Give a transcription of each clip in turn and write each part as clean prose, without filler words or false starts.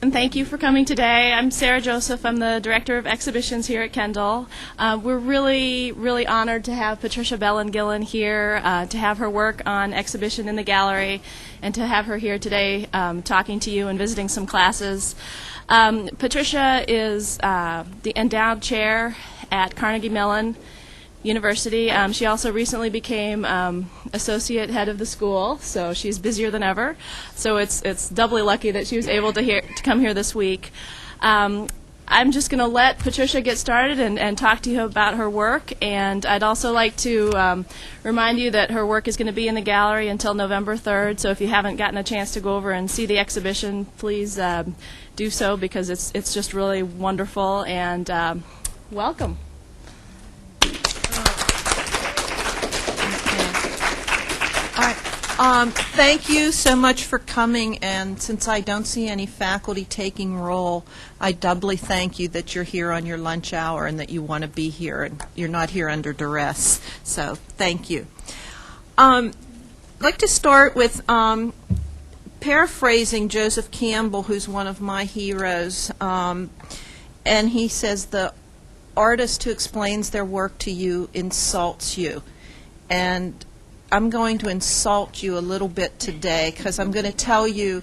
And thank you for coming today. I'm Sarah Joseph. I'm the Director of Exhibitions here at Kendall. We're really, really honored to have Patricia Bellan-Gillen here, to have her work on exhibition in the gallery, and to have her here today talking to you and visiting some classes. Patricia is the endowed chair at Carnegie Mellon University. She also recently became associate head of the school, so she's busier than ever. So it's doubly lucky that she was able to come here this week. I'm just going to let Patricia get started and talk to you about her work. And I'd also like to remind you that her work is going to be in the gallery until November 3rd. So if you haven't gotten a chance to go over and see the exhibition, please do so, because it's just really wonderful. And welcome. Thank you so much for coming, and since I don't see any faculty taking roll, I doubly thank you that you're here on your lunch hour and that you want to be here and you're not here under duress. So thank you. I'd like to start with paraphrasing Joseph Campbell, who's one of my heroes, and he says, "The artist who explains their work to you insults you." And I'm going to insult you a little bit today, because I'm going to tell you,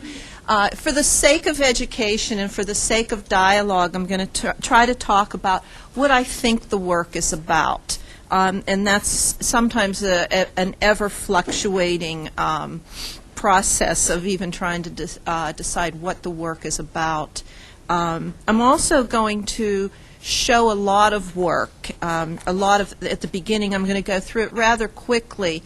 for the sake of education and for the sake of dialogue, I'm going to try to talk about what I think the work is about. And that's sometimes an ever-fluctuating process of even trying to decide what the work is about. I'm also going to show a lot of work. At the beginning, I'm going to go through it rather quickly.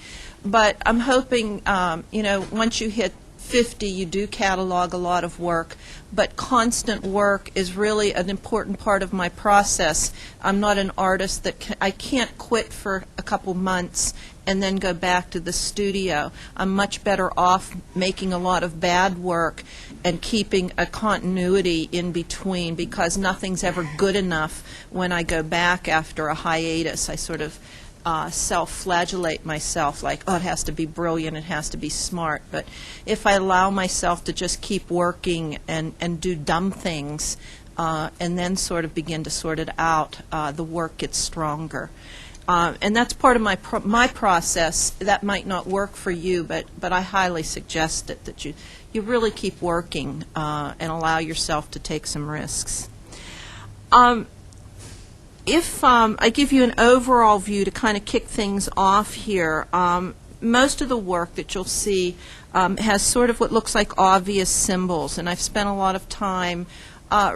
But I'm hoping, once you hit 50, you do catalog a lot of work. But constant work is really an important part of my process. I'm not an artist that I can't quit for a couple months and then go back to the studio. I'm much better off making a lot of bad work and keeping a continuity in between, because nothing's ever good enough when I go back after a hiatus. I sort of self-flagellate myself, like, oh, it has to be brilliant, it has to be smart. But if I allow myself to just keep working and do dumb things and then sort of begin to sort it out, the work gets stronger. And that's part of my process. That might not work for you, but I highly suggest it, that you really keep working and allow yourself to take some risks. If I give you an overall view to kind of kick things off here, most of the work that you'll see has sort of what looks like obvious symbols, and I've spent a lot of time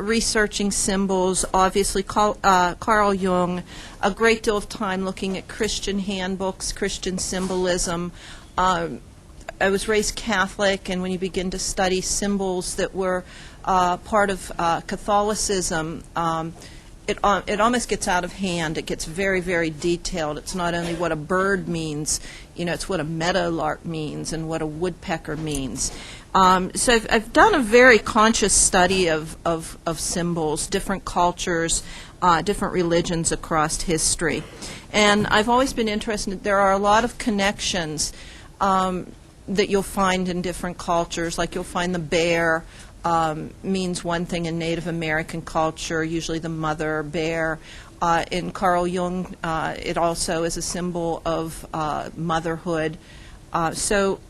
researching symbols. Obviously, Carl Jung, a great deal of time looking at Christian handbooks, Christian symbolism. I was raised Catholic, and when you begin to study symbols that were part of Catholicism, it almost gets out of hand. It gets very, very detailed. It's not only what a bird means, it's what a meadowlark means and what a woodpecker means. So I've done a very conscious study of symbols, different cultures, different religions across history. And I've always been interested. There are a lot of connections that you'll find in different cultures. Like, you'll find the bear means one thing in Native American culture, usually the mother bear. In Carl Jung, it also is a symbol of motherhood. So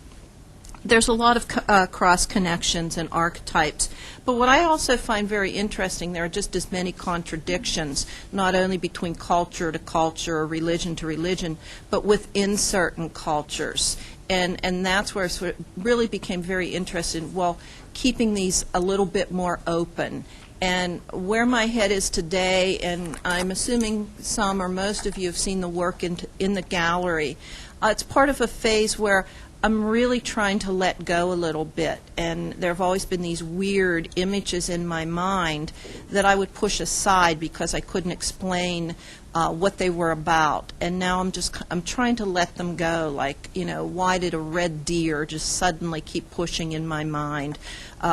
there's a lot of cross connections and archetypes. But what I also find very interesting, there are just as many contradictions, not only between culture to culture or religion to religion, but within certain cultures. And that's where I sort of really became very interested in, well, keeping these a little bit more open. And where my head is today, and I'm assuming some or most of you have seen the work in the gallery, it's part of a phase where I'm really trying to let go a little bit. And there have always been these weird images in my mind that I would push aside because I couldn't explain what they were about. And now I'm trying to let them go, like, why did a red deer just suddenly keep pushing in my mind,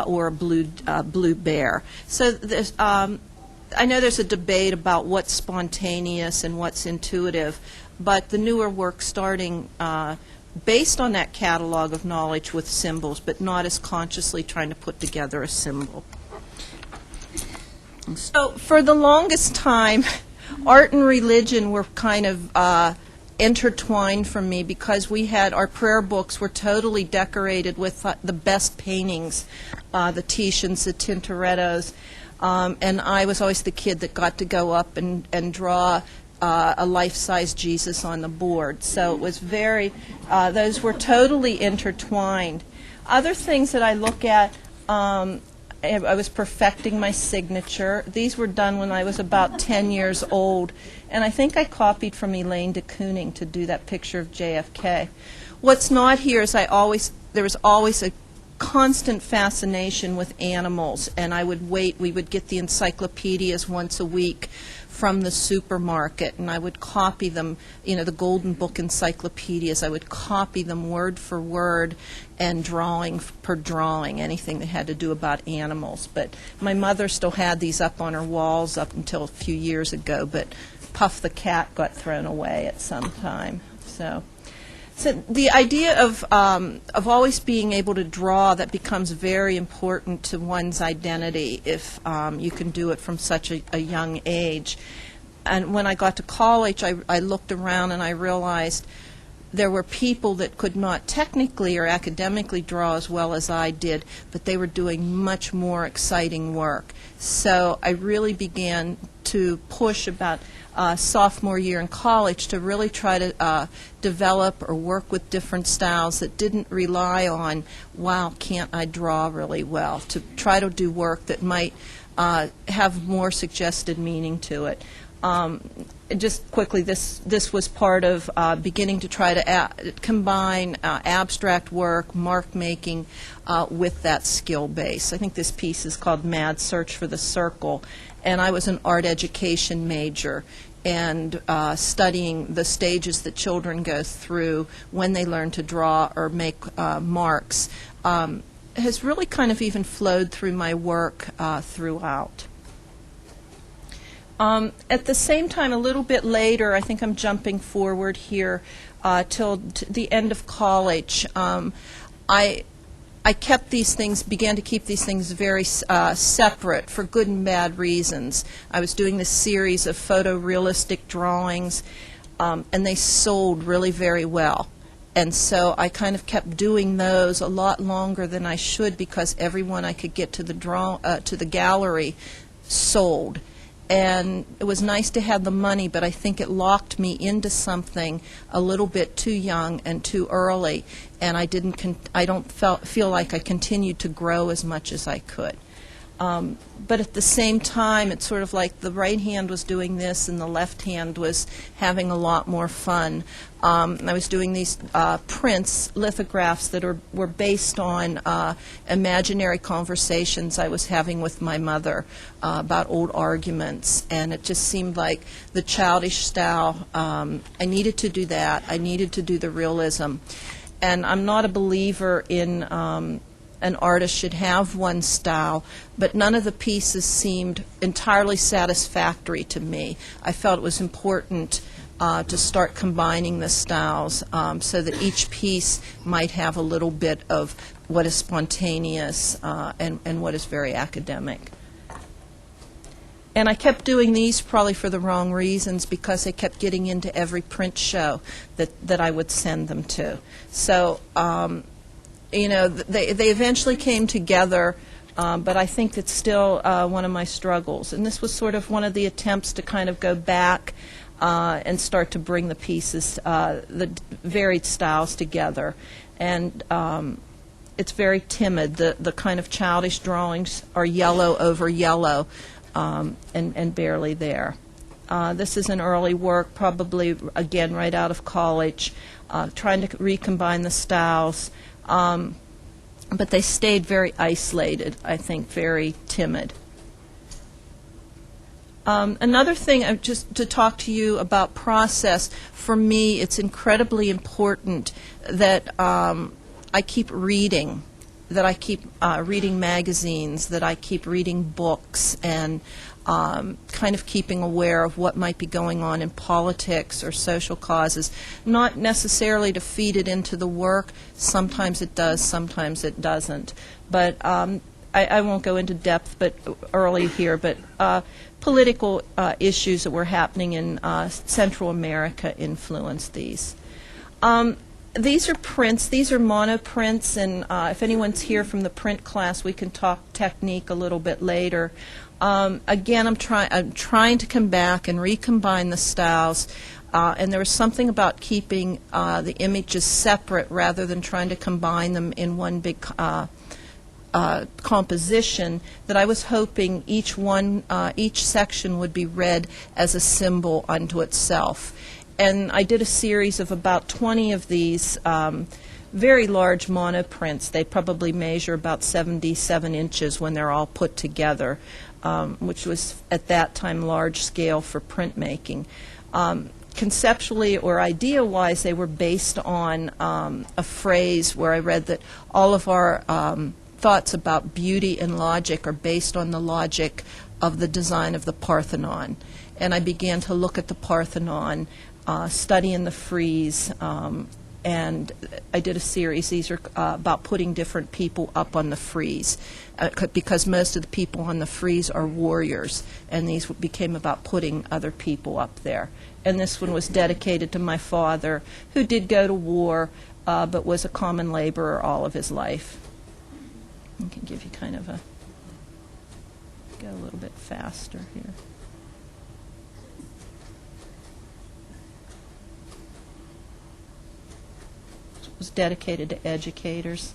or a blue bear? So there's, I know there's a debate about what's spontaneous and what's intuitive, but the newer work starting based on that catalog of knowledge with symbols, but not as consciously trying to put together a symbol. So for the longest time, art and religion were kind of intertwined for me because we had our prayer books were totally decorated with the best paintings, the Titians, the Tintorettos, and I was always the kid that got to go up and draw a life-size Jesus on the board. So it was those were totally intertwined. Other things that I look at, I was perfecting my signature. These were done when I was about 10 years old, and I think I copied from Elaine de Kooning to do that picture of JFK. What's not here is there was always a constant fascination with animals, and we would get the encyclopedias once a week from the supermarket, and I would copy them, the Golden Book encyclopedias. I would copy them word for word and drawing per drawing, anything that had to do about animals. But my mother still had these up on her walls up until a few years ago, but Puff the cat got thrown away at some time. So the idea of always being able to draw, that becomes very important to one's identity if you can do it from such a young age. And when I got to college, I looked around and I realized there were people that could not technically or academically draw as well as I did, but they were doing much more exciting work. So I really began to push about sophomore year in college to really try to develop or work with different styles that didn't rely on, wow, can't I draw really well, to try to do work that might have more suggested meaning to it. Just quickly, this was part of beginning to try to combine abstract work, mark making, with that skill base. I think this piece is called Mad Search for the Circle, and I was an art education major, and studying the stages that children go through when they learn to draw or make marks has really kind of even flowed through my work throughout. At the same time, a little bit later, I think I'm jumping forward here till the end of college, I kept these things, began to keep these things very separate for good and bad reasons. I was doing this series of photorealistic drawings, and they sold really very well. And so I kind of kept doing those a lot longer than I should because everyone I could get to the gallery sold. And it was nice to have the money, but I think it locked me into something a little bit too young and too early, and I don't feel like I continued to grow as much as I could. But at the same time, it's sort of like the right hand was doing this and the left hand was having a lot more fun. I was doing these prints, lithographs that were based on imaginary conversations I was having with my mother about old arguments, and it just seemed like the childish style, I needed to do that. I needed to do the realism. And I'm not a believer in an artist should have one style, but none of the pieces seemed entirely satisfactory to me. I felt it was important to start combining the styles so that each piece might have a little bit of what is spontaneous and what is very academic. And I kept doing these probably for the wrong reasons because they kept getting into every print show that I would send them to. So they eventually came together, but I think it's still one of my struggles. And this was sort of one of the attempts to kind of go back and start to bring the pieces, the varied styles together. And it's very timid. The kind of childish drawings are yellow over yellow and barely there. This is an early work, probably, again, right out of college, trying to recombine the styles. But they stayed very isolated, I think, very timid. Another thing, just to talk to you about process, for me it's incredibly important that I keep reading, that I keep reading magazines, that I keep reading books, and kind of keeping aware of what might be going on in politics or social causes, not necessarily to feed it into the work. Sometimes it does, sometimes it doesn't. But I won't go into depth but early here, but political issues that were happening in Central America influenced these. These are prints. These are monoprints, and if anyone's here from the print class, we can talk technique a little bit later. Again, I'm trying to come back and recombine the styles, and there was something about keeping the images separate rather than trying to combine them in one big composition, that I was hoping each section would be read as a symbol unto itself. And I did a series of about 20 of these very large monoprints. They probably measure about 77 inches when they're all put together, which was at that time large scale for printmaking. Conceptually or idea-wise, they were based on a phrase where I read that all of our thoughts about beauty and logic are based on the logic of the design of the Parthenon. And I began to look at the Parthenon, studying the frieze, and I did a series. These are about putting different people up on the frieze, because most of the people on the frieze are warriors, and these became about putting other people up there. And this one was dedicated to my father, who did go to war, but was a common laborer all of his life. I can give you kind of go a little bit faster here. Was dedicated to educators.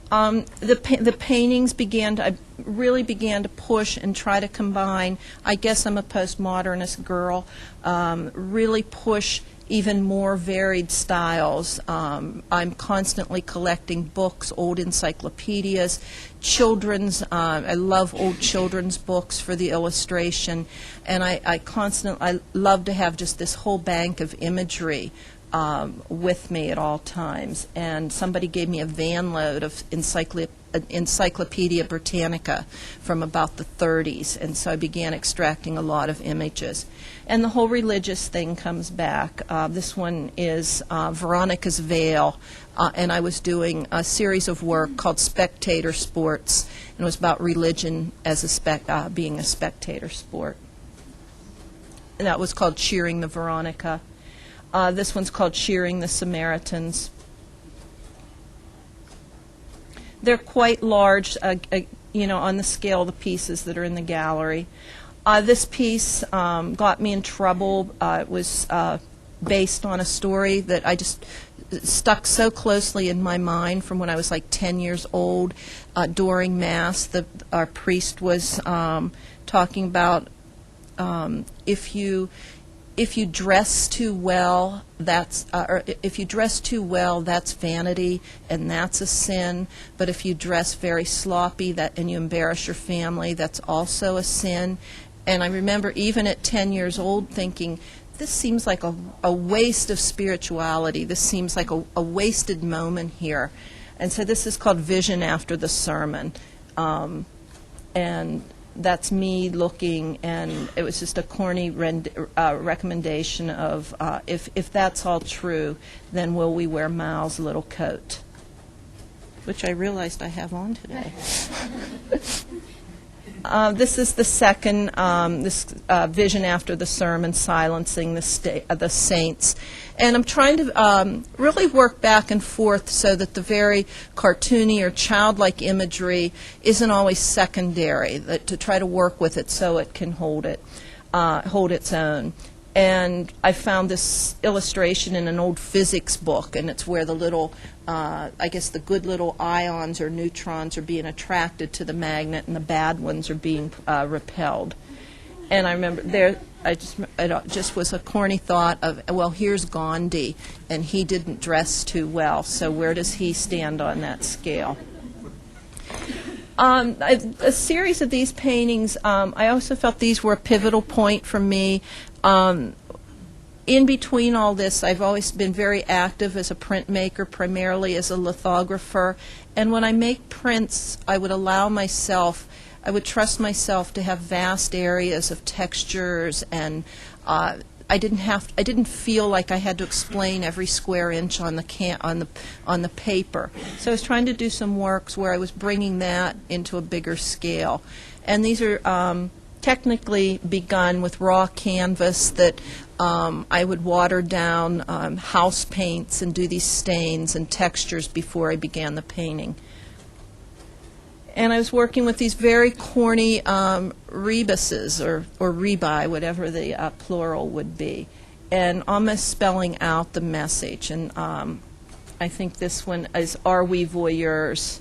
The paintings I really began to push and try to combine. I guess I'm a postmodernist girl. Really push even more varied styles. I'm constantly collecting books, old encyclopedias, children's. I love old children's books for the illustration, and I love to have just this whole bank of imagery with me at all times. And somebody gave me a van load of Encyclopedia Britannica from about the 30s, and so I began extracting a lot of images. And the whole religious thing comes back. This one is Veronica's Veil, and I was doing a series of work called Spectator Sports, and it was about religion as being a spectator sport. And that was called Cheering the Veronica. This one's called Cheering the Samaritans. They're quite large, on the scale of the pieces that are in the gallery. This piece got me in trouble. It was based on a story that I just stuck so closely in my mind from when I was like 10 years old. During Mass, our priest was talking about if you dress too well, that's vanity, and that's a sin. But if you dress very sloppy and you embarrass your family, that's also a sin. And I remember even at 10 years old thinking, this seems like a waste of spirituality. This seems like a wasted moment here. And so this is called Vision After the Sermon. And that's me looking, and it was just a corny recommendation of if that's all true, then will we wear Mal's little coat, which I realized I have on today. This is the second, Vision After the Sermon, Silencing the Saints. And I'm trying to really work back and forth so that the very cartoony or childlike imagery isn't always secondary, to try to work with it so it can hold its own. And I found this illustration in an old physics book, and it's where the little, the good little ions or neutrons are being attracted to the magnet, and the bad ones are being repelled. And I remember it just was a corny thought of, well, here's Gandhi, and he didn't dress too well, so where does he stand on that scale? A series of these paintings, I also felt these were a pivotal point for me. In between all this, I've always been very active as a printmaker, primarily as a lithographer. And when I make prints, I would trust myself to have vast areas of textures and I didn't feel like I had to explain every square inch on the paper. So I was trying to do some works where I was bringing that into a bigger scale. And these are technically begun with raw canvas that I would water down house paints and do these stains and textures before I began the painting. And I was working with these very corny rebuses, or rebi, whatever the plural would be, and almost spelling out the message. And I think this one is "Are we voyeurs?"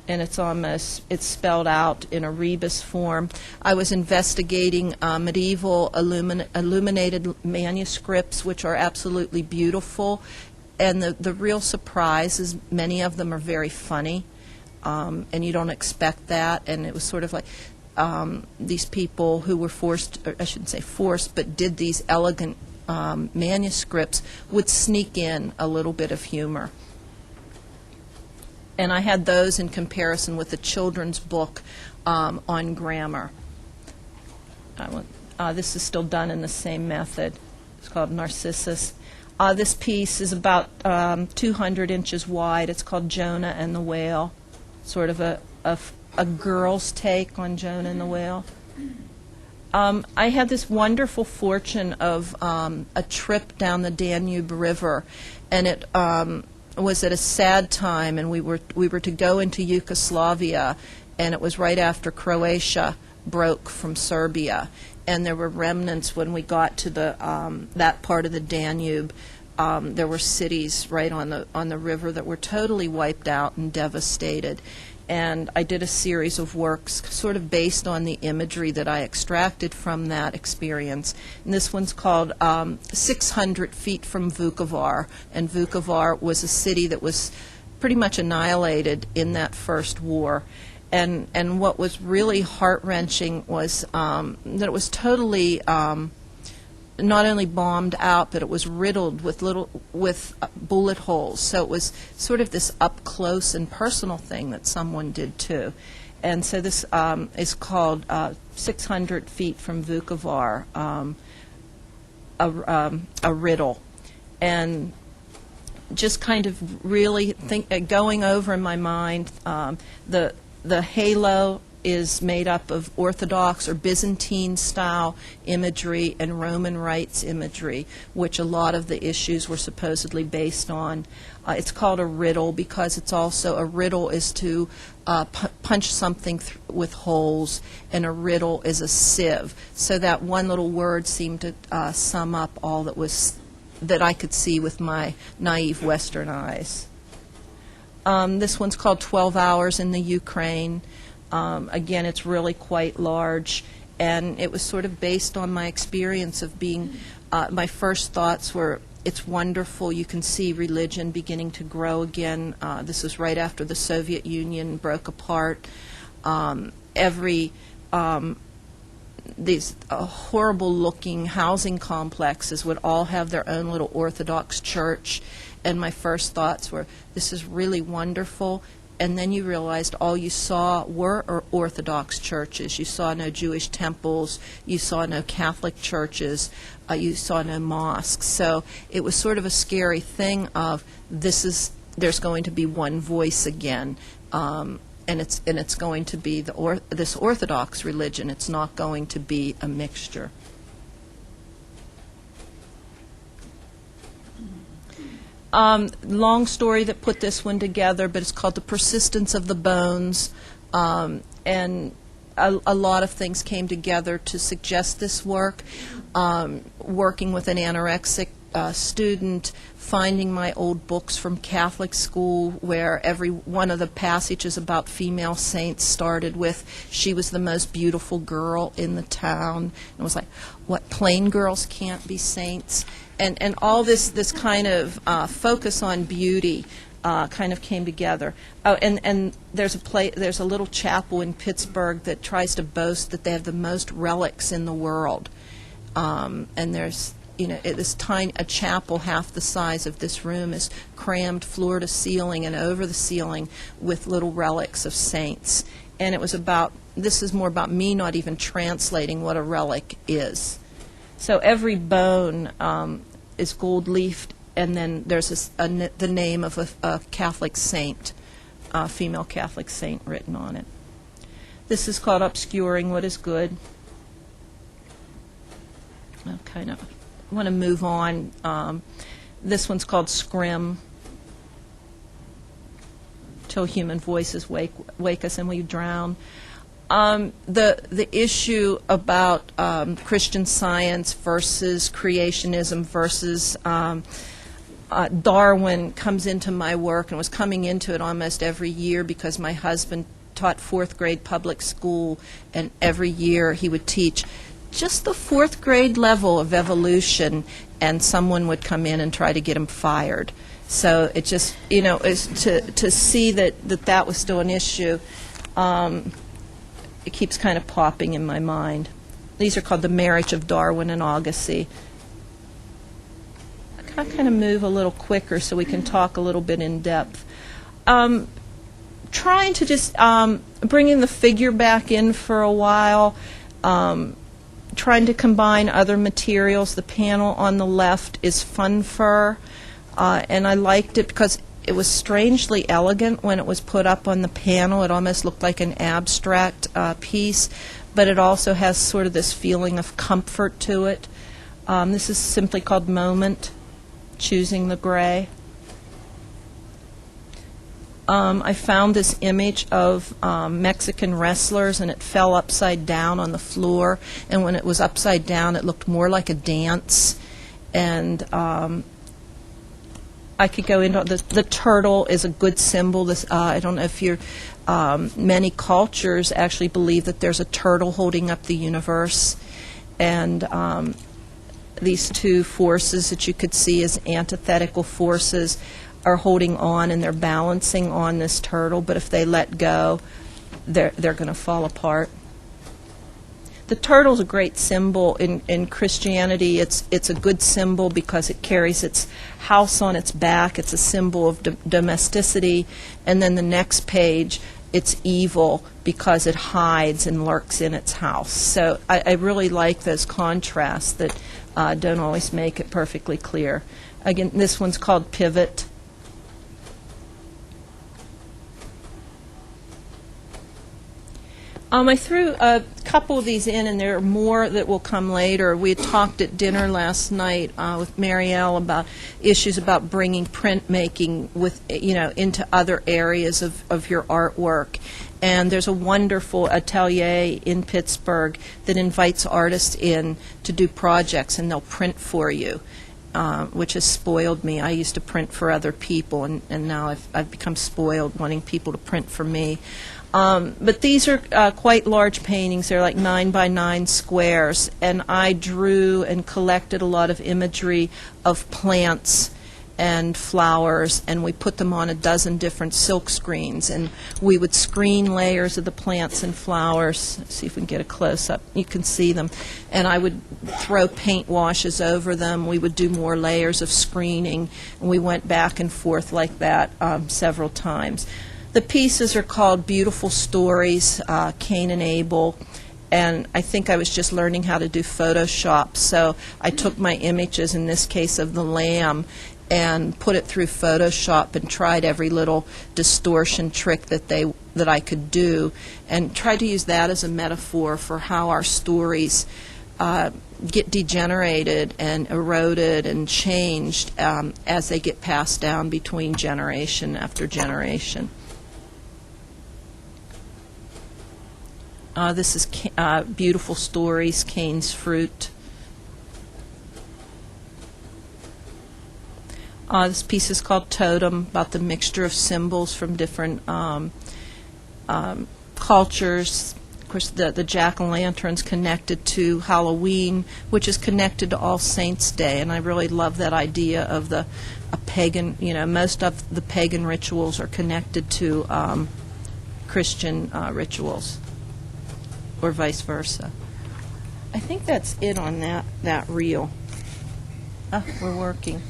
And it's spelled out in a rebus form. I was investigating medieval illuminated manuscripts, which are absolutely beautiful. And the real surprise is many of them are very funny. And you don't expect that, and it was sort of like these people who were forced, or I shouldn't say forced, but did these elegant manuscripts would sneak in a little bit of humor. And I had those in comparison with a children's book on grammar. This is still done in the same method. It's called Narcissus. This piece is about 200 inches wide. It's called Jonah and the Whale. Sort of a girl's take on Jonah and the Whale. I had this wonderful fortune of a trip down the Danube River, and it was at a sad time, and we were to go into Yugoslavia, and it was right after Croatia broke from Serbia, and there were remnants when we got to that part of the Danube. There were cities right on the river that were totally wiped out and devastated. And I did a series of works sort of based on the imagery that I extracted from that experience. And this one's called 600 Feet from Vukovar. And Vukovar was a city that was pretty much annihilated in that first war. And what was really heart-wrenching was that it was totally not only bombed out, but it was riddled with bullet holes. So it was sort of this up close and personal thing that someone did too. And so this is called 600 Feet from Vukovar, a riddle. And just kind of really going over in my mind, the halo is made up of Orthodox or Byzantine-style imagery and Roman rites imagery, which a lot of the issues were supposedly based on. It's called a riddle because it's also a riddle is to punch something with holes, and a riddle is a sieve. So that one little word seemed to sum up all that I could see with my naive Western eyes. This one's called 12 Hours in the Ukraine. Again, it's really quite large, and it was sort of based on my experience of being, my first thoughts were, it's wonderful, you can see religion beginning to grow again. This was right after the Soviet Union broke apart. These horrible-looking housing complexes would all have their own little Orthodox church, and my first thoughts were, this is really wonderful. And then you realized all you saw were Orthodox churches. You saw no Jewish temples. You saw no Catholic churches. You saw no mosques. So it was sort of a scary thing of there's going to be one voice again, and it's going to be this Orthodox religion. It's not going to be a mixture. Long story that put this one together, but it's called The Persistence of the Bones, and a lot of things came together to suggest this work. Working with an anorexic student, finding my old books from Catholic school where every one of the passages about female saints started with, she was the most beautiful girl in the town. And it was like, what, plain girls can't be saints? And all this kind of focus on beauty kind of came together. Oh, and there's a little chapel in Pittsburgh that tries to boast that they have the most relics in the world. And there's, a chapel half the size of this room is crammed floor to ceiling and over the ceiling with little relics of saints. And this is more about me not even translating what a relic is. So every bone is gold-leafed, and then there's the name of a Catholic saint, a female Catholic saint written on it. This is called Obscuring What Is Good. I kind of want to move on. This one's called Scrim. Till human voices wake us and we drown. The issue about Christian Science versus creationism versus Darwin comes into my work, and was coming into it almost every year because my husband taught fourth grade public school, and every year he would teach just the fourth grade level of evolution, and someone would come in and try to get him fired. So it just, is to see that was still an issue. It keeps kind of popping in my mind. These are called The Marriage of Darwin and Agassiz. I kind of move a little quicker so we can talk a little bit in depth. Trying to just bringing the figure back in for a while, trying to combine other materials. The panel on the left is fun fur, and I liked it because it was strangely elegant when it was put up on the panel. It almost looked like an abstract piece, but it also has sort of this feeling of comfort to it. This is simply called Moment, Choosing the Gray. I found this image of Mexican wrestlers, and it fell upside down on the floor, and when it was upside down it looked more like a dance. And I could go into the turtle is a good symbol. I don't know if you're many cultures actually believe that there's a turtle holding up the universe, and these two forces that you could see as antithetical forces are holding on, and they're balancing on this turtle, but if they let go, they're going to fall apart. The turtle's a great symbol in Christianity. It's a good symbol because it carries its house on its back. It's a symbol of domesticity. And then the next page, it's evil because it hides and lurks in its house. So I really like those contrasts that don't always make it perfectly clear. Again, this one's called Pivot. I threw a couple of these in, and there are more that will come later. We had talked at dinner last night with Marielle about issues about bringing printmaking into other areas of your artwork. And there's a wonderful atelier in Pittsburgh that invites artists in to do projects, and they'll print for you, which has spoiled me. I used to print for other people, and now I've become spoiled wanting people to print for me. But these are quite large paintings. They're like 9 by 9 squares, and I drew and collected a lot of imagery of plants and flowers, and we put them on a dozen different silk screens, and we would screen layers of the plants and flowers. Let's see if we can get a close-up. You can see them. And I would throw paint washes over them. We would do more layers of screening, and we went back and forth like that several times. The pieces are called Beautiful Stories, Cain and Abel, and I think I was just learning how to do Photoshop, so I took my images, in this case of the lamb, and put it through Photoshop and tried every little distortion trick that I could do, and tried to use that as a metaphor for how our stories get degenerated and eroded and changed as they get passed down between generation after generation. This is Beautiful Stories, Cain's Fruit. This piece is called Totem, about the mixture of symbols from different cultures. Of course, the jack-o'-lantern's connected to Halloween, which is connected to All Saints' Day, and I really love that idea of a pagan, most of the pagan rituals are connected to Christian rituals, or vice versa. I think that's it on that reel. We're working.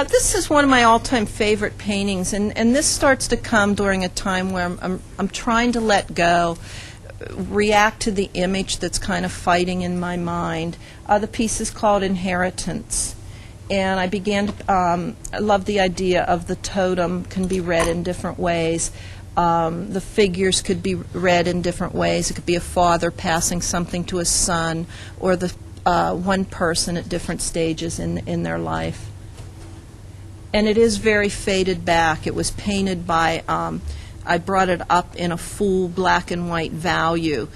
This is one of my all-time favorite paintings, and this starts to come during a time where I'm trying to let go. react to the image that's kind of fighting in my mind. The piece is called Inheritance. And I began to, I love the idea of the totem can be read in different ways. The figures could be read in different ways. It could be a father passing something to a son, or the one person at different stages in their life. And it is very faded back. It was painted by, I brought it up in a full black and white value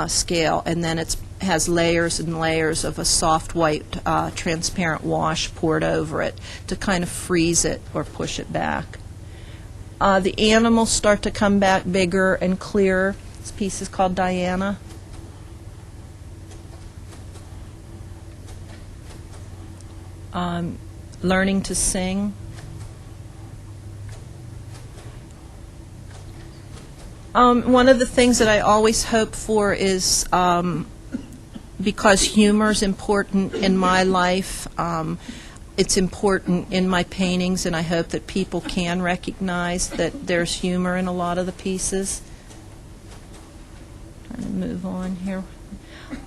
scale, and then it has layers and layers of a soft white transparent wash poured over it to kind of freeze it or push it back. The animals start to come back bigger and clearer. This piece is called Diana. Learning to sing. One of the things that I always hope for is, because humor is important in my life, it's important in my paintings, and I hope that people can recognize that there's humor in a lot of the pieces. Trying to move on here.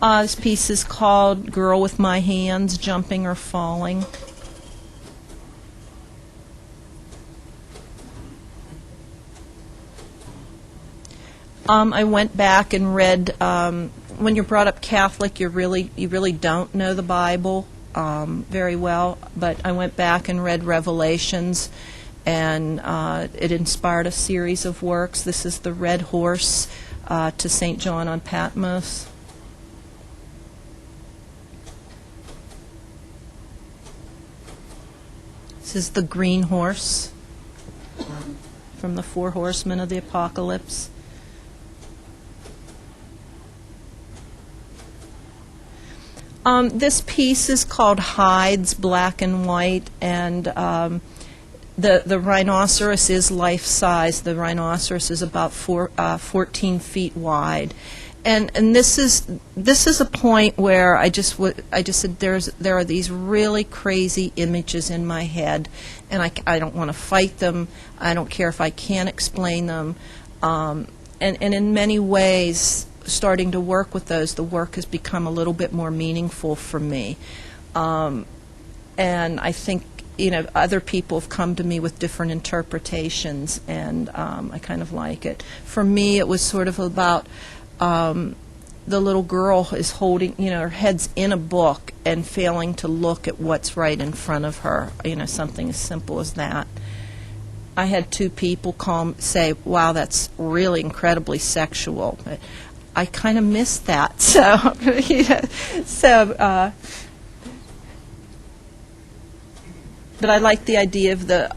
This piece is called Girl with My Hands, Jumping or Falling. I went back and read, when you're brought up Catholic, you really don't know the Bible very well, but I went back and read Revelations, and it inspired a series of works. This is the Red Horse to St. John on Patmos. This is the Green Horse from the Four Horsemen of the Apocalypse. This piece is called Hides, black and white, and the rhinoceros is life-size. The rhinoceros is about 14 feet wide, and this is a point where I just said there are these really crazy images in my head, and I don't want to fight them. I don't care if I can't explain them, and in many ways, starting to work with those, the work has become a little bit more meaningful for me. And I think, other people have come to me with different interpretations, and I kind of like it. For me, it was sort of about the little girl is holding, her head's in a book and failing to look at what's right in front of her, something as simple as that. I had two people say, wow, that's really incredibly sexual. But I kind of missed that, but I like the idea of the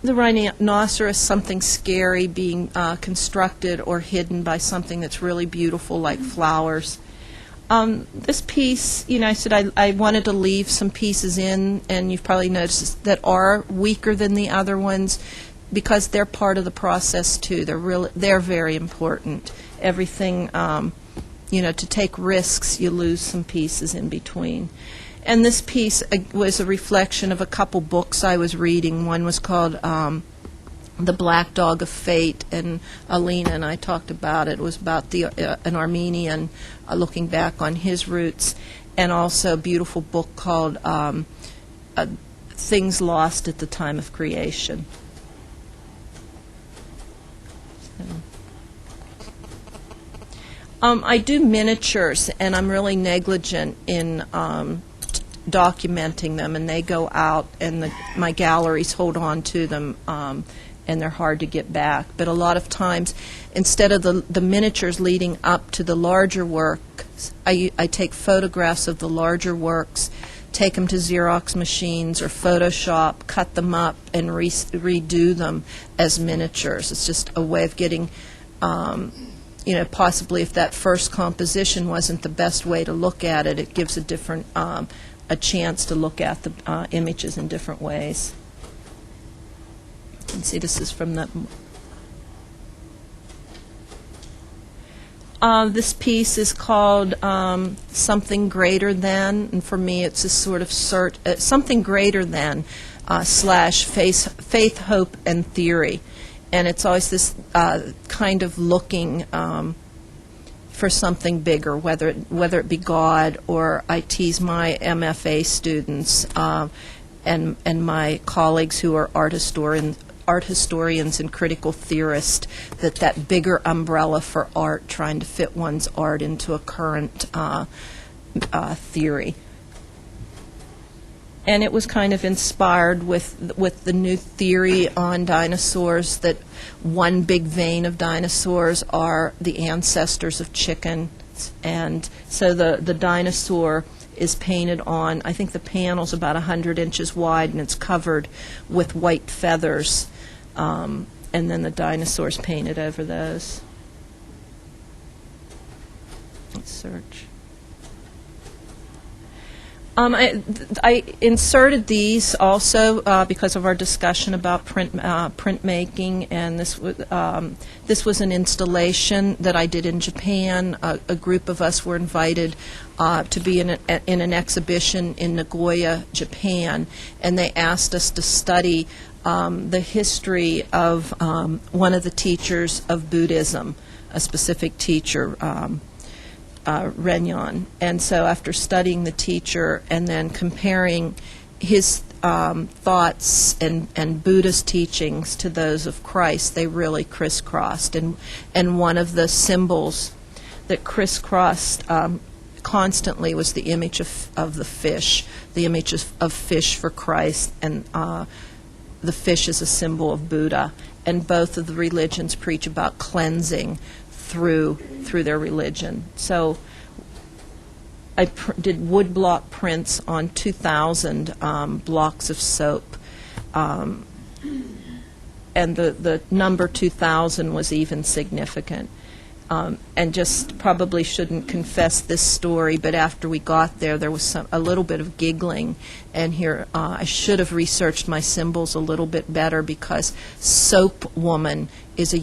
rhinoceros, something scary, being constructed or hidden by something that's really beautiful, like flowers. This piece, I said I wanted to leave some pieces in, and you've probably noticed that are weaker than the other ones, because they're part of the process too. They're very important. Everything, to take risks, you lose some pieces in between. And this piece was a reflection of a couple books I was reading. One was called The Black Dog of Fate, and Alina and I talked about it. It was about an Armenian looking back on his roots, and also a beautiful book called Things Lost at the Time of Creation. I do miniatures, and I'm really negligent in documenting them, and they go out, and my galleries hold on to them, and they're hard to get back. But a lot of times, instead of the miniatures leading up to the larger works, I take photographs of the larger works, take them to Xerox machines or Photoshop, cut them up, and redo them as miniatures. It's just a way of getting possibly if that first composition wasn't the best way to look at it, it gives a different, a chance to look at the images in different ways. You can see this is from the. This piece is called Something Greater Than, and for me it's a sort of something greater than / faith, hope, and theory. And it's always this kind of looking for something bigger, whether it be God, or I tease my MFA students and my colleagues who are art historians and critical theorists, that bigger umbrella for art, trying to fit one's art into a current theory. And it was kind of inspired with the new theory on dinosaurs, that one big vein of dinosaurs are the ancestors of chickens. And so the dinosaur is painted on, I think the panel's about 100 inches wide, and it's covered with white feathers. And then the dinosaur's painted over those. Let's search. I inserted these also because of our discussion about printmaking, and this was an installation that I did in Japan. A group of us were invited to be in an exhibition in Nagoya, Japan, and they asked us to study the history of one of the teachers of Buddhism, a specific teacher, Renyon. And so after studying the teacher and then comparing his thoughts and Buddha's teachings to those of Christ, they really crisscrossed. And one of the symbols that crisscrossed constantly was the image of the fish, the image of fish for Christ, and the fish is a symbol of Buddha. And both of the religions preach about cleansing through their religion. So I did woodblock prints on 2,000 blocks of soap, and the number 2,000 was even significant. And just probably shouldn't confess this story, but after we got there was a little bit of giggling. And here I should have researched my symbols a little bit better, because soap woman is a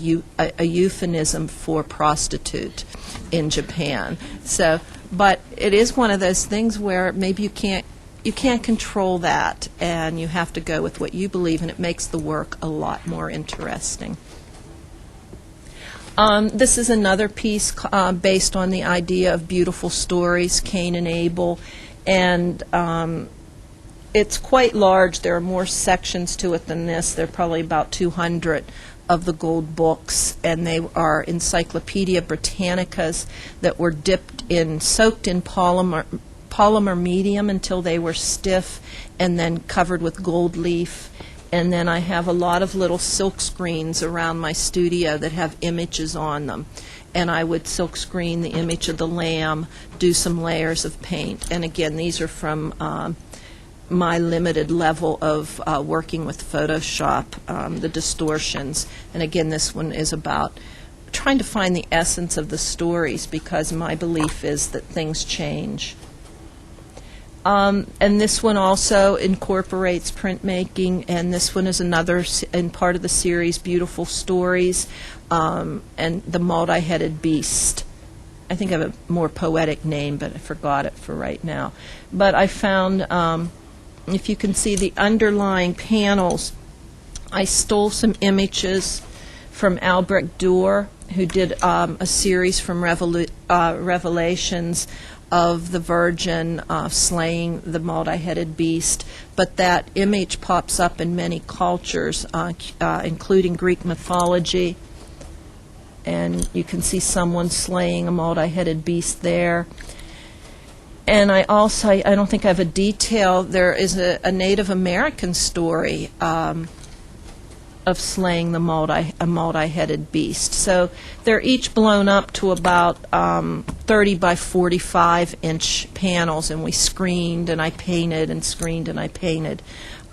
euphemism for prostitute in Japan. So, but it is one of those things where maybe you can't control that, and you have to go with what you believe, and it makes the work a lot more interesting. This is another piece based on the idea of beautiful stories, Cain and Abel, and it's quite large. There are more sections to it than this. There are probably about 200 of the gold books, and they are Encyclopedia Britannicas that were soaked in polymer medium until they were stiff, and then covered with gold leaf. And then I have a lot of little silk screens around my studio that have images on them. And I would silk screen the image of the lamb, do some layers of paint. And again, these are from my limited level of working with Photoshop, the distortions. And again, this one is about trying to find the essence of the stories, because my belief is that things change. And this one also incorporates printmaking, and this one is another in part of the series, Beautiful Stories, and the Multi-Headed Beast. I think I have a more poetic name, but I forgot it for right now. But I found, if you can see the underlying panels, I stole some images from Albrecht Dürer, who did a series from Revelations of the Virgin slaying the multi-headed beast, but that image pops up in many cultures, including Greek mythology, and you can see someone slaying a multi-headed beast there. And I don't think I have a detail, there is a Native American story of slaying a multi-headed beast. So they're each blown up to about 30 by 45 inch panels, and we screened and I painted and screened and I painted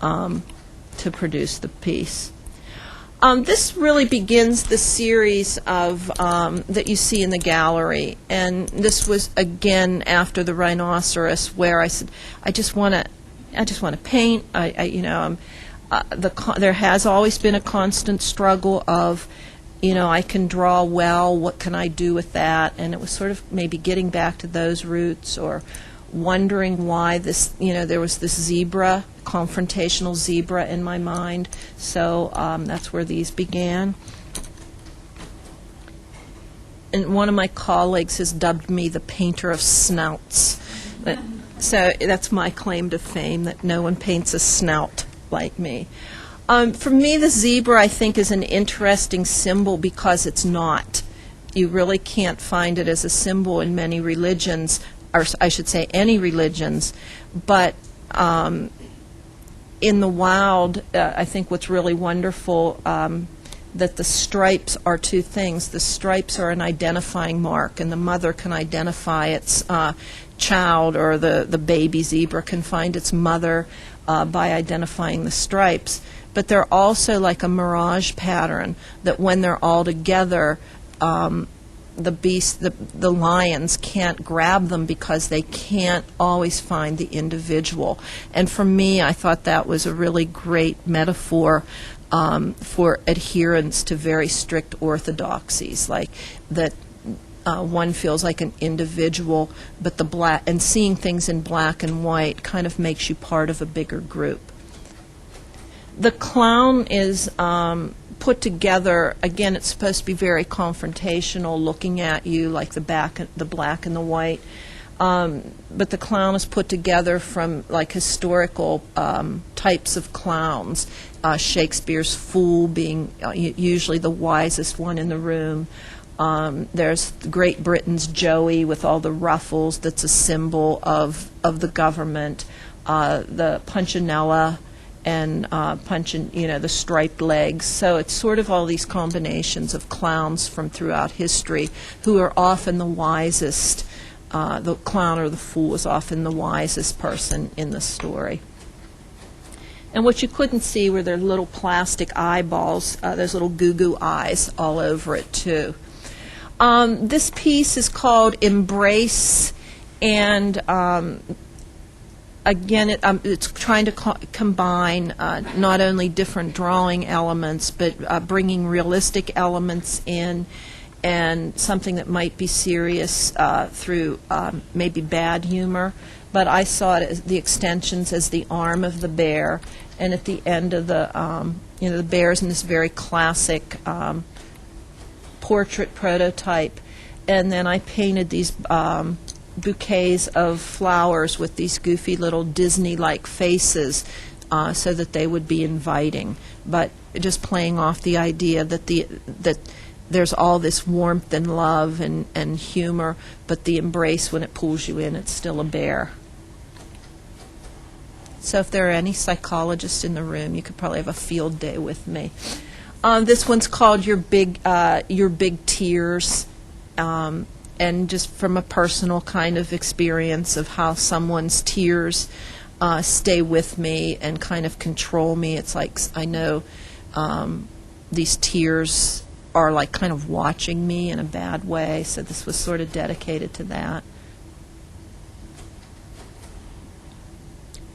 to produce the piece. This really begins the series of that you see in the gallery, and this was again after the rhinoceros, where I said, I just want to paint. There has always been a constant struggle of, I can draw well, what can I do with that? And it was sort of maybe getting back to those roots, or wondering why this, there was this zebra, confrontational zebra in my mind. So that's where these began. and one of my colleagues has dubbed me the painter of snouts. So that's my claim to fame, that no one paints a snout like me. For me, the zebra, I think, is an interesting symbol because it's not. You really can't find it as a symbol in many religions, or I should say any religions, but in the wild, I think what's really wonderful, that the stripes are two things. The stripes are an identifying mark, and the mother can identify its child, or the baby zebra can find its mother by identifying the stripes. But they're also like a mirage pattern, that when they're all together, the lions can't grab them because they can't always find the individual. And for me, I thought that was a really great metaphor for adherence to very strict orthodoxies, like that one feels like an individual, but and seeing things in black and white kind of makes you part of a bigger group. The clown is put together, again, it's supposed to be very confrontational, looking at you like the black and the white. But the clown is put together from like historical types of clowns. Shakespeare's Fool being usually the wisest one in the room. There's Great Britain's Joey with all the ruffles, that's a symbol of the government. The Punchinella and the striped legs. So it's sort of all these combinations of clowns from throughout history who are often the wisest. The clown or the fool is often the wisest person in the story. And what you couldn't see were their little plastic eyeballs, those little goo-goo eyes all over it too. This piece is called Embrace, and again, it's trying to combine not only different drawing elements, but bringing realistic elements in, and something that might be serious through maybe bad humor. But I saw it as the extensions as the arm of the bear, and at the end of the bear's in this very classic portrait prototype, and then I painted these bouquets of flowers with these goofy little Disney-like faces so that they would be inviting, but just playing off the idea that there's all this warmth and love and humor, but the embrace, when it pulls you in, it's still a bear. So if there are any psychologists in the room, you could probably have a field day with me. This one's called Your Big Tears, and just from a personal kind of experience of how someone's tears stay with me and kind of control me. It's like I know these tears are like kind of watching me in a bad way, so this was sort of dedicated to that.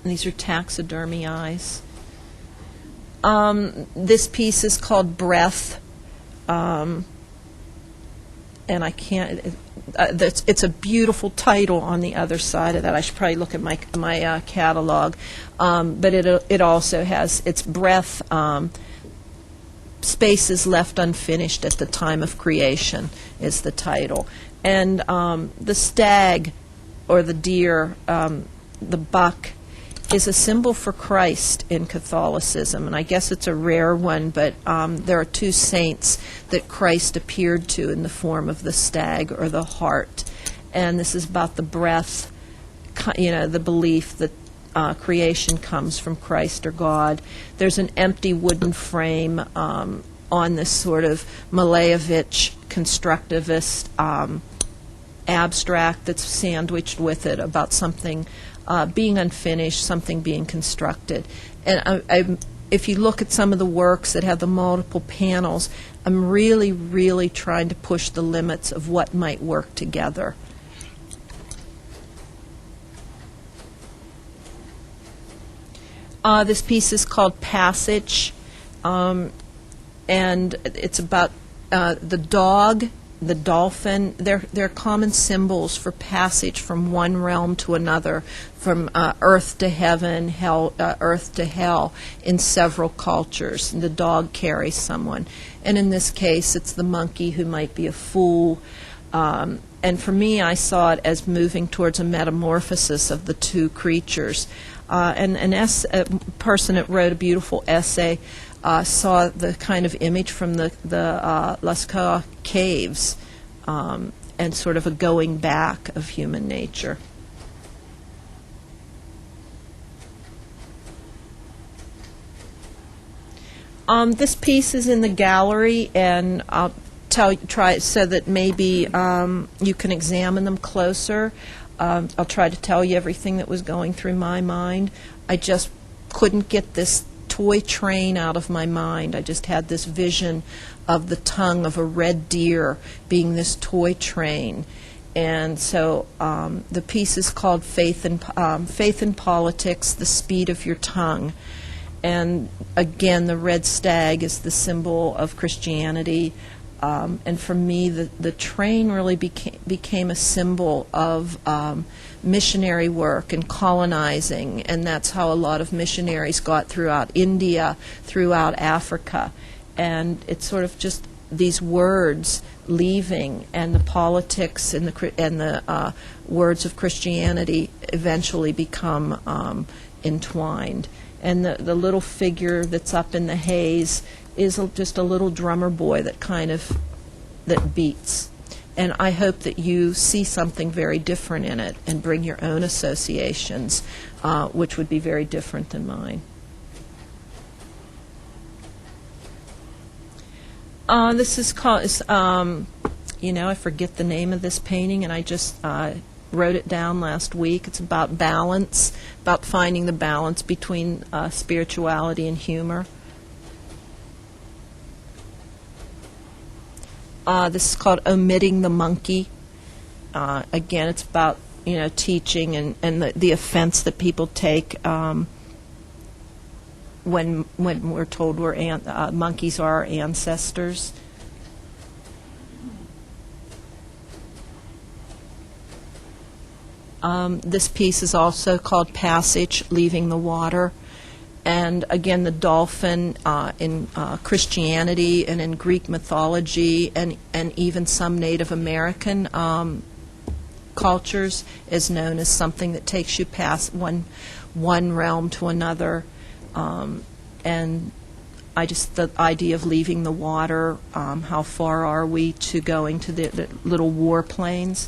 And these are taxidermy eyes. This piece is called Breath, and I can't. It's a beautiful title on the other side of that. I should probably look at my catalog, but it also has its breath. Spaces left unfinished at the time of creation is the title, and the stag, or the deer, the buck, is a symbol for Christ in Catholicism, and I guess it's a rare one, but there are two saints that Christ appeared to in the form of the stag or the hart, and this is about the breath, the belief that creation comes from Christ or God. There's an empty wooden frame on this sort of Malevich constructivist abstract that's sandwiched with it about something being unfinished, something being constructed. And if you look at some of the works that have the multiple panels, I'm really, really trying to push the limits of what might work together. This piece is called Passage, and it's about the dog the dolphin, they're common symbols for passage from one realm to another, from earth to heaven, earth to hell, in several cultures. And the dog carries someone. And in this case, it's the monkey who might be a fool. And for me, I saw it as moving towards a metamorphosis of the two creatures. And a person that wrote a beautiful essay saw the kind of image from the Lascaux caves, and sort of a going back of human nature. This piece is in the gallery, and I'll try so that maybe you can examine them closer. I'll try to tell you everything that was going through my mind. I just couldn't get this toy train out of my mind. I just had this vision of the tongue of a red deer being this toy train. And so the piece is called Faith in Politics, the Speed of Your Tongue. And again, the red stag is the symbol of Christianity. And for me, the train really became a symbol of missionary work and colonizing, and that's how a lot of missionaries got throughout India, throughout Africa. And it's sort of just these words leaving, and the politics and the words of Christianity eventually become entwined. And the little figure that's up in the haze is just a little drummer boy that beats. And I hope that you see something very different in it and bring your own associations, which would be very different than mine. This is called, I forget the name of this painting, and I just wrote it down last week. It's about balance, about finding the balance between spirituality and humor. This is called Omitting the Monkey. Again, it's about teaching and the offense that people take when we're told monkeys are our ancestors. This piece is also called Passage, Leaving the Water. And again, the dolphin in Christianity and in Greek mythology and even some Native American cultures is known as something that takes you past one realm to another. And the idea of leaving the water, how far are we to going to the little warplanes?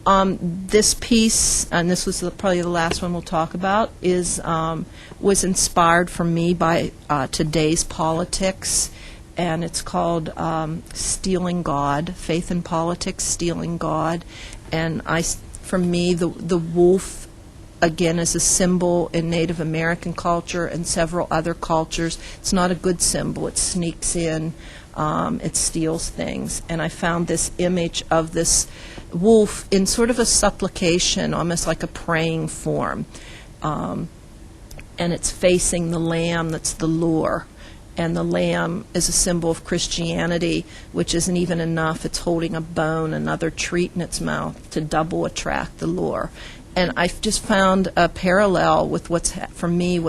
This piece, and this was probably the last one we'll talk about, was inspired for me by today's politics, and it's called Stealing God, Faith in Politics, Stealing God. And for me, the wolf, again, is a symbol in Native American culture and several other cultures. It's not a good symbol. It sneaks in. It steals things. And I found this image of this wolf in sort of a supplication, almost like a praying form. And it's facing the lamb that's the lure. And the lamb is a symbol of Christianity, which isn't even enough. It's holding a bone, another treat in its mouth to double attract the lure. And I've just found a parallel with what's happening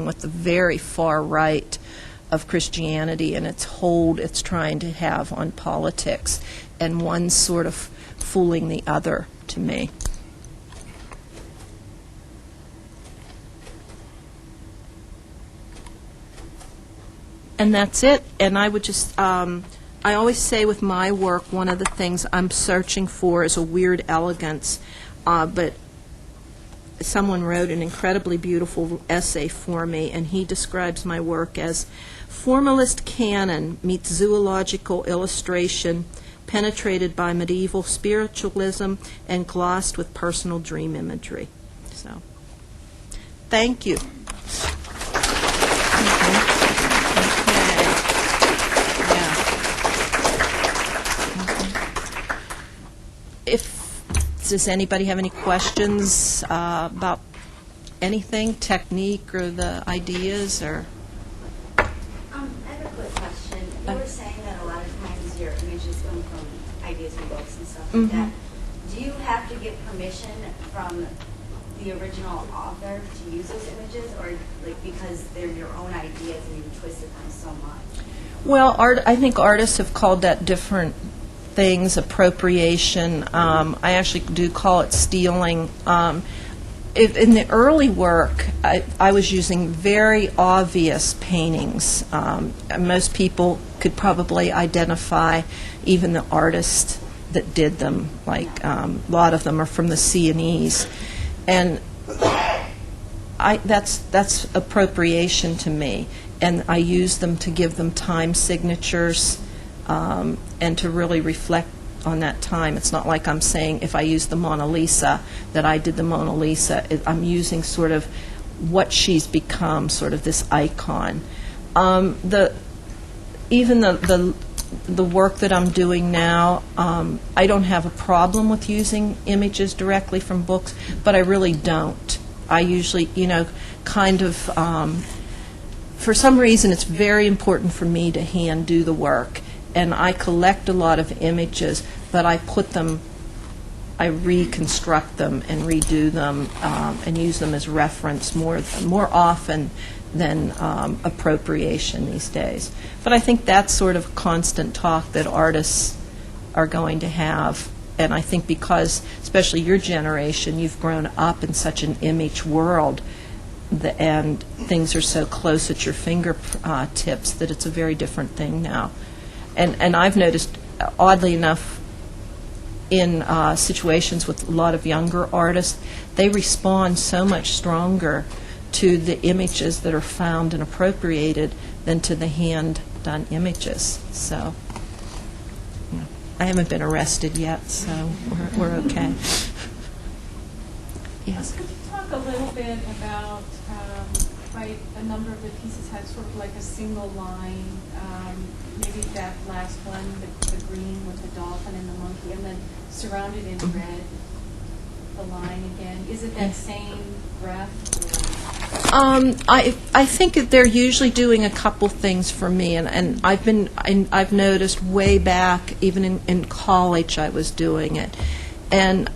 with the very far right of Christianity and its hold it's trying to have on politics, and one sort of fooling the other to me. And that's it. And I would just, I always say with my work, one of the things I'm searching for is a weird elegance, but someone wrote an incredibly beautiful essay for me, and he describes my work as formalist canon meets zoological illustration, penetrated by medieval spiritualism and glossed with personal dream imagery. So, thank you. Does anybody have any questions about anything, technique or the ideas? Or I have a quick question. You were saying that a lot of times sometimes your images come from ideas from books and stuff like that. Do you have to get permission from the original author to use those images, or like because they're your own ideas and you twisted them so much? Well, I think artists have called that different things, appropriation. I actually do call it stealing. In the early work, I was using very obvious paintings. Most people could probably identify even the artist that did them. Like a lot of them are from the C&Es, and that's appropriation to me. And I use them to give them time signatures and to really reflect on that time. It's not like I'm saying if I use the Mona Lisa that I did the Mona Lisa. I'm using sort of what she's become, sort of this icon. Even the work that I'm doing now, I don't have a problem with using images directly from books, but I really don't. I usually, kind of, for some reason it's very important for me to hand do the work. And I collect a lot of images, but I reconstruct them and redo them and use them as reference more often than appropriation these days. But I think that's sort of constant talk that artists are going to have. And I think because, especially your generation, you've grown up in such an image world, and things are so close at your fingertips that it's a very different thing now. And I've noticed, oddly enough, in situations with a lot of younger artists, they respond so much stronger to the images that are found and appropriated than to the hand-done images. So I haven't been arrested yet, so we're okay. Yes. Could you talk a little bit about, a number of the pieces had sort of like a single line, maybe that last one, the green with the dolphin and the monkey, and then surrounded in red, the line again. Is it that same breath? I think that they're usually doing a couple things for me, and I've noticed way back, even in college, I was doing it, and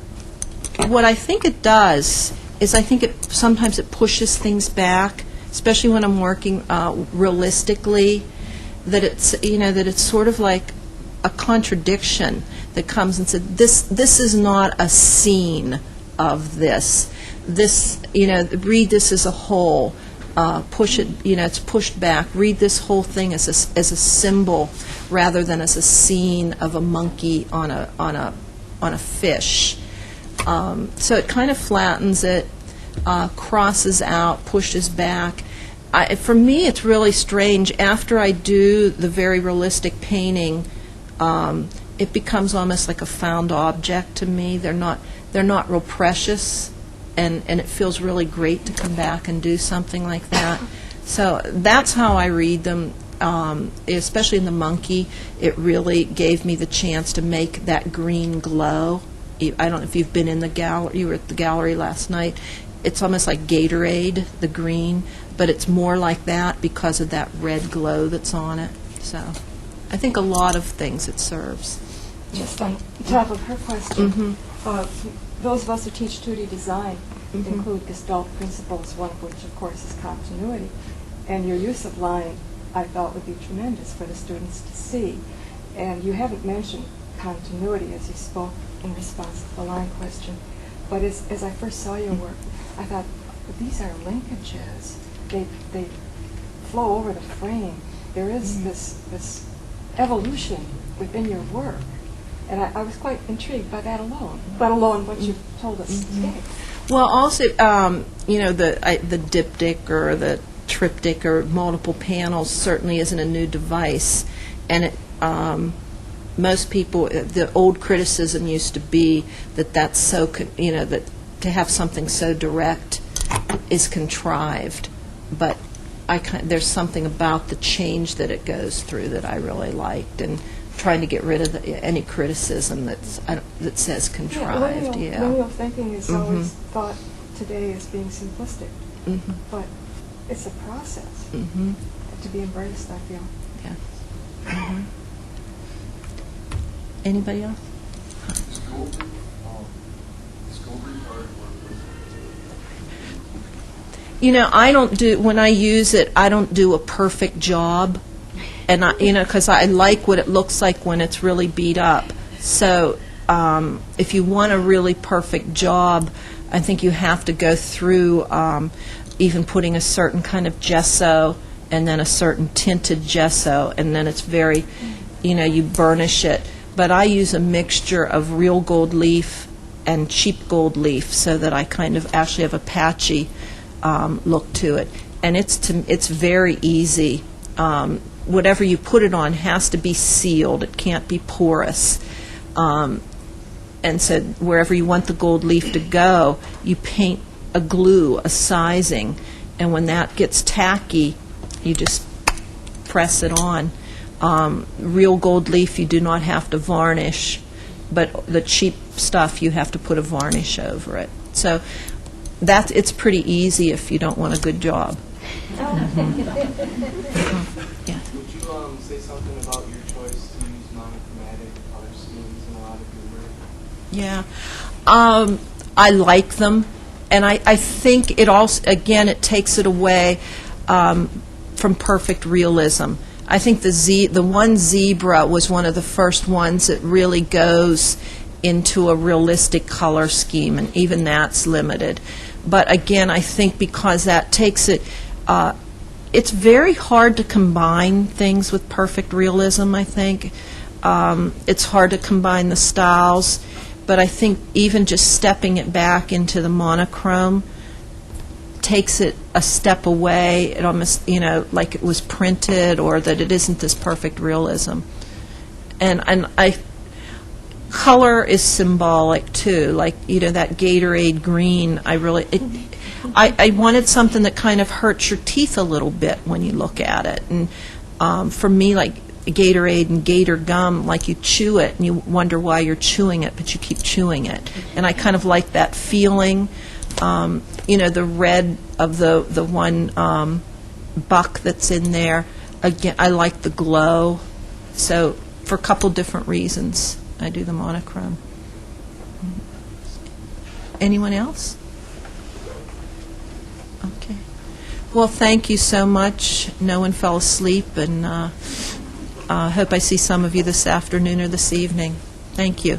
what I think it does is I think sometimes it pushes things back, especially when I'm working realistically. That it's sort of like a contradiction that comes and said this is not a scene of this. This read this as a whole. Push it. It's pushed back. Read this whole thing as a symbol rather than as a scene of a monkey on a fish. So it kind of flattens it, crosses out, pushes back. For me, it's really strange. After I do the very realistic painting, it becomes almost like a found object to me. They're not real precious, and it feels really great to come back and do something like that. So that's how I read them. Especially in the monkey, it really gave me the chance to make that green glow. I don't know if you've been in the gallery. You were at the gallery last night. It's almost like Gatorade, the green, but it's more like that because of that red glow that's on it. So I think a lot of things it serves. Just on top of her question, those of us who teach 2D design include Gestalt principles, one of which, of course, is continuity. And your use of line, I thought, would be tremendous for the students to see. And you haven't mentioned continuity as you spoke in response to the line question. But as I first saw your work, I thought, these are linkages. They flow over the frame. There is this evolution within your work. And I was quite intrigued by that alone, let alone what you told us today. Well, also, the diptych or the triptych or multiple panels certainly isn't a new device. And it, most people, the old criticism used to be that that's so, that to have something so direct is contrived. But there's something about the change that it goes through that I really liked, and trying to get rid of any criticism that says contrived. Lineal thinking is always thought today as being simplistic, but it's a process to be embraced, I feel. Yeah. Anybody else? Is gold part You know, when I use it, I don't do a perfect job. And, because I like what it looks like when it's really beat up. So if you want a really perfect job, I think you have to go through even putting a certain kind of gesso and then a certain tinted gesso, and then it's very, you burnish it. But I use a mixture of real gold leaf and cheap gold leaf so that I kind of actually have a patchy look to it. And it's very easy. Whatever you put it on has to be sealed. It can't be porous. And so wherever you want the gold leaf to go, you paint a glue, a sizing, and when that gets tacky, you just press it on. Real gold leaf you do not have to varnish, but the cheap stuff you have to put a varnish over it. So it's pretty easy if you don't want a good job. Yeah. Would you say something about your choice to use monochromatic color schemes in a lot of your work? Yeah. I like them, and I think it also, again, it takes it away from perfect realism. I think the one zebra was one of the first ones that really goes into a realistic color scheme, and even that's limited. But again, I think because that takes it, it's very hard to combine things with perfect realism, I think. It's hard to combine the styles, but I think even just stepping it back into the monochrome takes it a step away. It almost, like it was printed, or that it isn't this perfect realism. And color is symbolic too. Like, that Gatorade green, I wanted something that kind of hurts your teeth a little bit when you look at it. And for me, like Gatorade and Gator gum, like you chew it and you wonder why you're chewing it, but you keep chewing it. And I kind of like that feeling. The red of the one buck that's in there. Again, I like the glow. So for a couple different reasons, I do the monochrome. Anyone else? Okay. Well, thank you so much. No one fell asleep, and hope I see some of you this afternoon or this evening. Thank you.